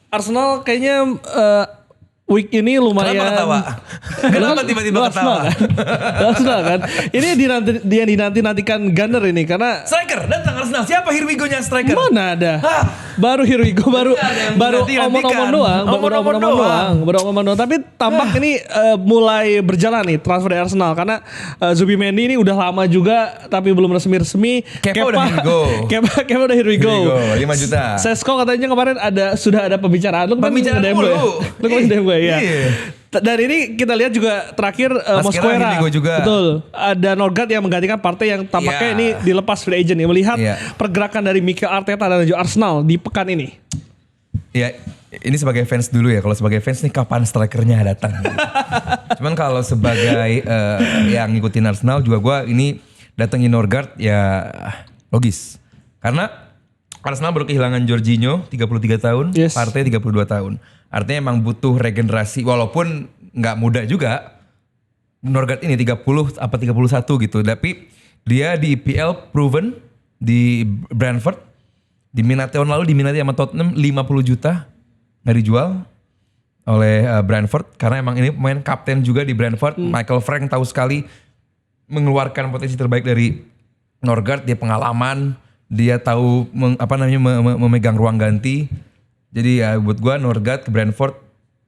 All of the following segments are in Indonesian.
Arsenal kayaknya week ini lumayan. Kenapa ketawa? Kenapa tiba-tiba ketawa? Arsenal kan. Ini dia dinantikan Gunner ini karena Striker datang Arsenal. Siapa here we go-nya striker? mana ada? Hah? Baru here we go, baru dinantikan. omong-omong doang. Tapi tampak ini mulai berjalan nih transfer dari Arsenal karena Zubimendi ini udah lama juga tapi belum resmi. Kepa udah here we go. Kepa udah here we go. 5 juta. Sesko katanya kemarin sudah ada pembicaraan. Lu kan Pembicaraan nge-DM gue ya? Lu kan nge-DM gue ya? Iya. Dan ini kita lihat juga terakhir Mosquera. Juga. Betul. Ada Norgard yang menggantikan partai yang tampaknya ini dilepas free agent ya. Melihat pergerakan dari Mikel Arteta dan juga Arsenal di pekan ini. Ya, ini sebagai fans dulu ya. Kalau sebagai fans nih kapan strikernya datang? Cuman kalau sebagai yang ngikutin Arsenal juga gue ini datengin Norgard ya logis. Karena Arsenal baru kehilangan Jorginho 33 tahun, Partey 32 tahun. Artinya emang butuh regenerasi walaupun nggak muda juga. Norgard ini 30 apa 31 gitu. Tapi dia di EPL proven di Brentford. Diminati tahun lalu diminati sama Tottenham 50 juta nggak dijual oleh Brentford. Karena emang ini pemain kapten juga di Brentford. Michael Frank tahu sekali mengeluarkan potensi terbaik dari Norgard. Dia pengalaman, dia tahu memegang ruang ganti. Jadi ya buat gue Norgard ke Brentford,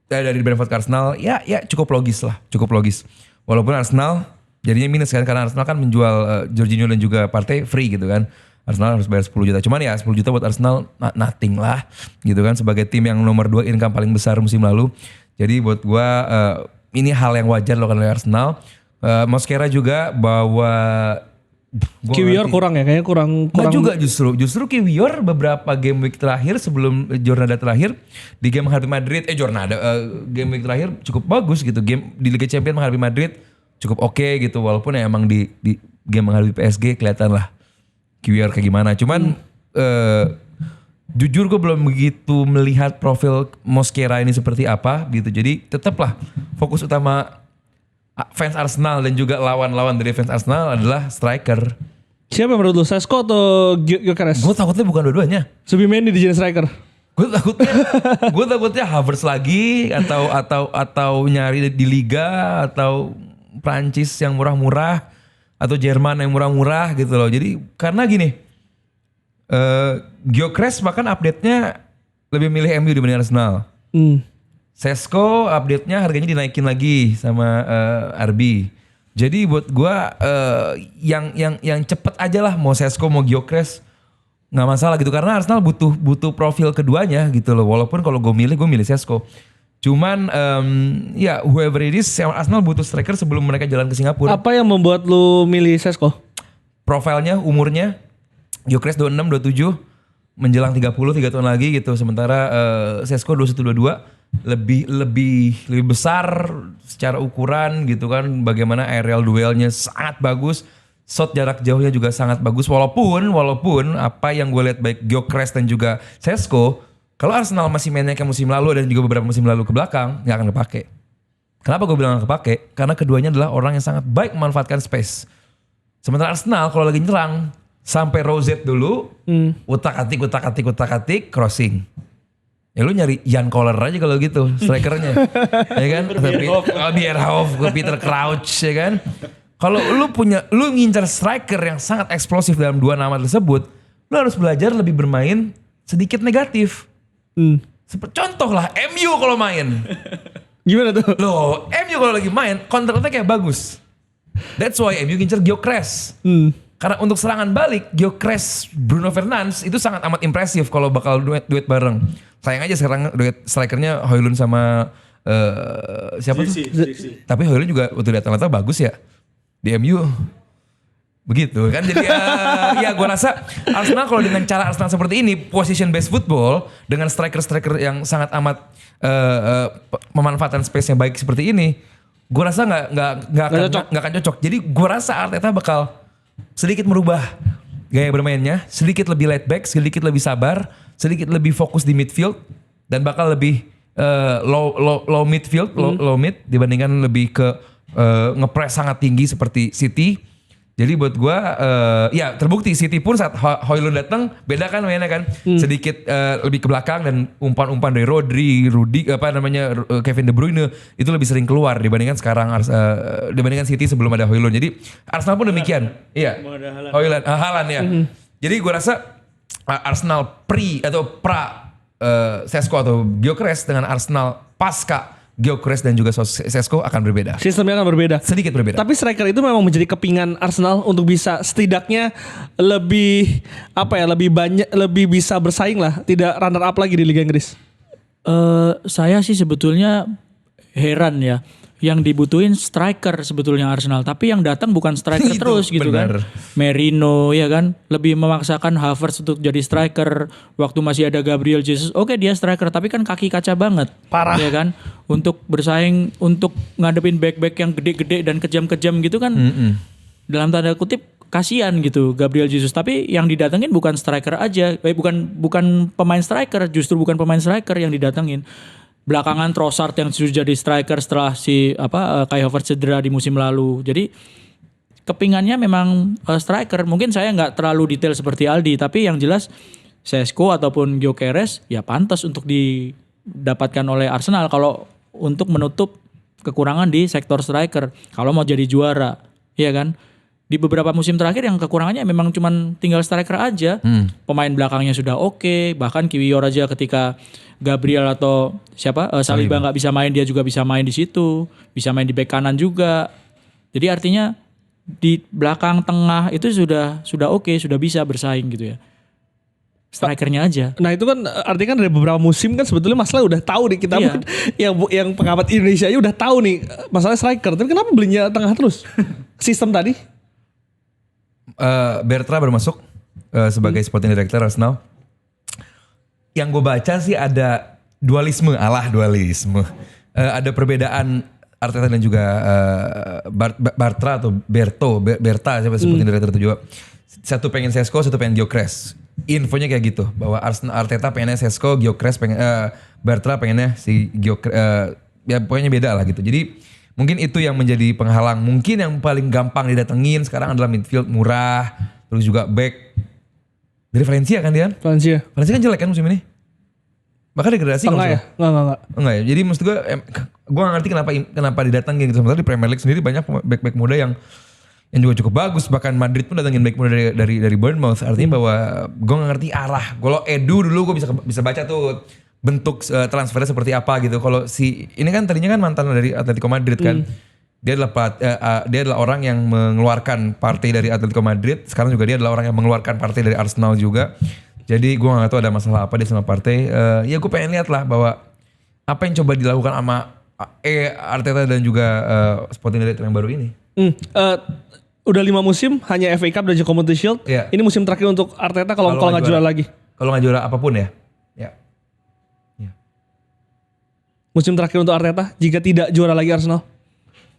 dari Brentford ke Arsenal ya cukup logis lah, cukup logis. Walaupun Arsenal jadinya minus kan karena Arsenal kan menjual Jorginho dan juga Partey free gitu kan. Arsenal harus bayar 10 juta. Cuman ya 10 juta buat Arsenal nothing lah gitu kan sebagai tim yang nomor 2 income paling besar musim lalu. Jadi buat gue ini hal yang wajar dilakukan oleh Arsenal. Mosquera juga bawa Kiwior kurang ya, kayaknya kurang. Nggak juga justru Kiwior beberapa game week terakhir sebelum Jornada terakhir di game menghadapi Madrid, game week terakhir cukup bagus gitu. Game di Liga Champions menghadapi Madrid cukup oke gitu, walaupun ya emang di game menghadapi PSG kelihatan lah Kiwior kayak gimana. Cuman jujur gue belum begitu melihat profil Mosquera ini seperti apa gitu. Jadi tetaplah fokus utama fans Arsenal dan juga lawan-lawan dari fans Arsenal adalah striker. Siapa menurut lu? Sesko atau Gyökeres? Gue takutnya bukan dua-duanya. Zubimendi dijadiin striker. Gue takutnya Havertz lagi atau nyari di Liga atau Prancis yang murah-murah atau Jerman yang murah-murah gitu loh. Jadi karena gini, Gyökeres bahkan update-nya lebih milih MU dibanding Arsenal. Sesko update-nya harganya dinaikin lagi sama RB. Jadi buat gue yang cepet aja lah, mau Sesko mau Gyökeres nggak masalah gitu karena Arsenal butuh profil keduanya gitu loh. Walaupun kalau gue milih Sesko. Cuman ya whoever it is, Arsenal butuh striker sebelum mereka jalan ke Singapura. Apa yang membuat lu milih Sesko? Profilnya, umurnya, Gyökeres 26, 27, menjelang 3 tahun lagi gitu. Sementara Sesko 21, 22. lebih besar secara ukuran gitu kan, bagaimana aerial duelnya sangat bagus, shot jarak jauhnya juga sangat bagus, walaupun apa yang gue lihat baik Gyökeres dan juga Sesko, kalau Arsenal masih mainnya kayak musim lalu dan juga beberapa musim lalu ke belakang nggak akan kepake. Kenapa gue bilang nggak kepake? Karena keduanya adalah orang yang sangat baik memanfaatkan space. Sementara Arsenal kalau lagi nyerang sampai Rosette dulu, utak-atik crossing. Ya lu nyari Jan Koller aja kalau gitu strikernya. Ya kan? Bierhoff, Peter Crouch ya kan. Kalau lu ngincar striker yang sangat eksplosif dalam dua nama tersebut, lu harus belajar lebih bermain sedikit negatif. Contoh lah MU kalau main. Gimana tuh? Loh, MU kalau lagi main counter attack kayak bagus. That's why MU ngincar Gyökeres. Karena untuk serangan balik, Gyökeres, Bruno Fernandes itu sangat amat impresif kalau bakal duet bareng. Sayang aja sekarang duet strikernya Højlund sama siapa tuh? Tapi Højlund juga waktu datang-datang bagus ya di MU. Begitu kan, jadi ya gue rasa Arsenal kalau dengan cara Arsenal seperti ini, position based football dengan striker-striker yang sangat amat memanfaatkan space yang baik seperti ini, gue rasa nggak akan cocok. Jadi gue rasa Arteta bakal sedikit merubah gaya bermainnya, sedikit lebih laid back, sedikit lebih sabar, sedikit lebih fokus di midfield dan bakal lebih low midfield, low mid dibandingkan lebih ke ngepress sangat tinggi seperti City. Jadi buat gue ya terbukti City pun saat Højlund datang beda kan mainnya kan. Sedikit lebih ke belakang dan umpan-umpan dari Rodri, Kevin De Bruyne itu lebih sering keluar dibandingkan sekarang dibandingkan City sebelum ada Højlund. Jadi Arsenal pun demikian. Iya. Haaland ya. Jadi gue rasa Arsenal pra Sesko atau Gyökeres dengan Arsenal pasca Gyökeres dan juga Sesko akan berbeda. Sistemnya akan berbeda. Sedikit berbeda. Tapi striker itu memang menjadi kepingan Arsenal untuk bisa setidaknya lebih lebih bisa bersaing lah, tidak runner up lagi di Liga Inggris. Saya sih sebetulnya heran ya. Yang dibutuhin striker sebetulnya Arsenal, tapi yang datang bukan striker terus gitu bener. kan. Merino ya kan, lebih memaksakan Havertz untuk jadi striker waktu masih ada Gabriel Jesus. Oke, dia striker tapi kan kaki kaca banget. Parah. Ya kan? Untuk bersaing, untuk ngadepin back-back yang gede-gede dan kejam-kejam gitu kan. Dalam tanda kutip kasihan gitu Gabriel Jesus, tapi yang didatengin bukan striker aja. Bukan pemain striker, justru bukan pemain striker yang didatengin. Belakangan Trossard yang sudah jadi striker setelah Kai Havertz cedera di musim lalu. Jadi kepingannya memang striker. Mungkin saya nggak terlalu detail seperti Aldi, tapi yang jelas Sesko ataupun Gyökeres ya pantas untuk didapatkan oleh Arsenal kalau untuk menutup kekurangan di sektor striker kalau mau jadi juara, ya kan? Di beberapa musim terakhir yang kekurangannya memang cuman tinggal striker aja. Pemain belakangnya sudah oke, bahkan Kiwior aja ketika Gabriel atau Saliba nggak bisa main, dia juga bisa main di situ, bisa main di bek kanan juga. Jadi artinya di belakang tengah itu sudah oke, sudah bisa bersaing gitu ya. Strikernya aja. Nah itu kan artinya kan dari beberapa musim kan sebetulnya masalah udah tahu nih kita pun yang pengamat Indonesia aja udah tahu nih masalah striker. Tapi kenapa belinya tengah terus? Sistem tadi? Bertra baru masuk sebagai sporting director Arsenal. Yang gue baca sih ada dualisme. Ada perbedaan Arteta dan juga Bartra atau Berta siapa sporting director itu juga. Satu pengen Sesko, satu pengen Gyökeres. Infonya kayak gitu bahwa Arteta pengennya Sesko, Gyökeres Bartra pengennya si Gyökeres. Ya pokoknya beda lah gitu. Jadi mungkin itu yang menjadi penghalang. Mungkin yang paling gampang didatengin sekarang adalah midfield murah. Terus juga back. Dari Valencia kan dia? Valencia kan jelek kan musim ini? Bahkan degradasi. Enggak ya? Enggak ya? Jadi maksud gue gak ngerti kenapa didatengin gitu. Sementara di Premier League sendiri banyak back-back muda yang juga cukup bagus. Bahkan Madrid pun datengin back muda dari Bournemouth. Artinya bahwa gue gak ngerti arah. Kalau Edu dulu gue bisa baca tuh bentuk transfernya seperti apa gitu. Kalau ini kan tadinya kan mantan dari Atletico Madrid kan. Dia adalah orang yang mengeluarkan partai dari Atletico Madrid. Sekarang juga dia adalah orang yang mengeluarkan partai dari Arsenal juga. Jadi gue gak tahu ada masalah apa dia sama partai. Ya gue pengen lihat lah bahwa apa yang coba dilakukan sama Arteta dan juga Sporting Director yang baru ini. Udah 5 musim hanya FA Cup dan juga Community Shield. Yeah. Ini musim terakhir untuk Arteta kalau nggak juara lagi. Kalau nggak juara apapun ya. Musim terakhir untuk Arteta jika tidak juara lagi Arsenal.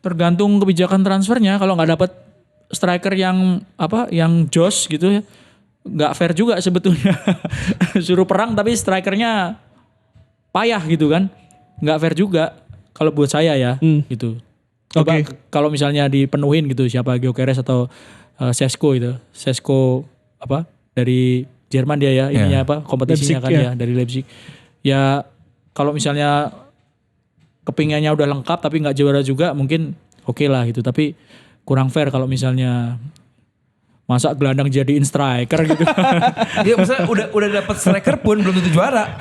Tergantung kebijakan transfernya. Kalau nggak dapat striker yang jos gitu ya, nggak fair juga sebetulnya. Suruh perang tapi strikernya payah gitu kan, nggak fair juga. Kalau buat saya ya, gitu. Coba kalau misalnya dipenuhin gitu, siapa Gyökeres atau Sesko gitu. Sesko dari Jerman dia ya, ininya kompetisinya Leipzig, kan ya dari Leipzig. Ya kalau misalnya kepingannya udah lengkap tapi nggak juara juga mungkin oke lah gitu, tapi kurang fair kalau misalnya masa gelandang jadiin striker gitu. Ya maksudnya udah dapat striker pun belum tentu juara.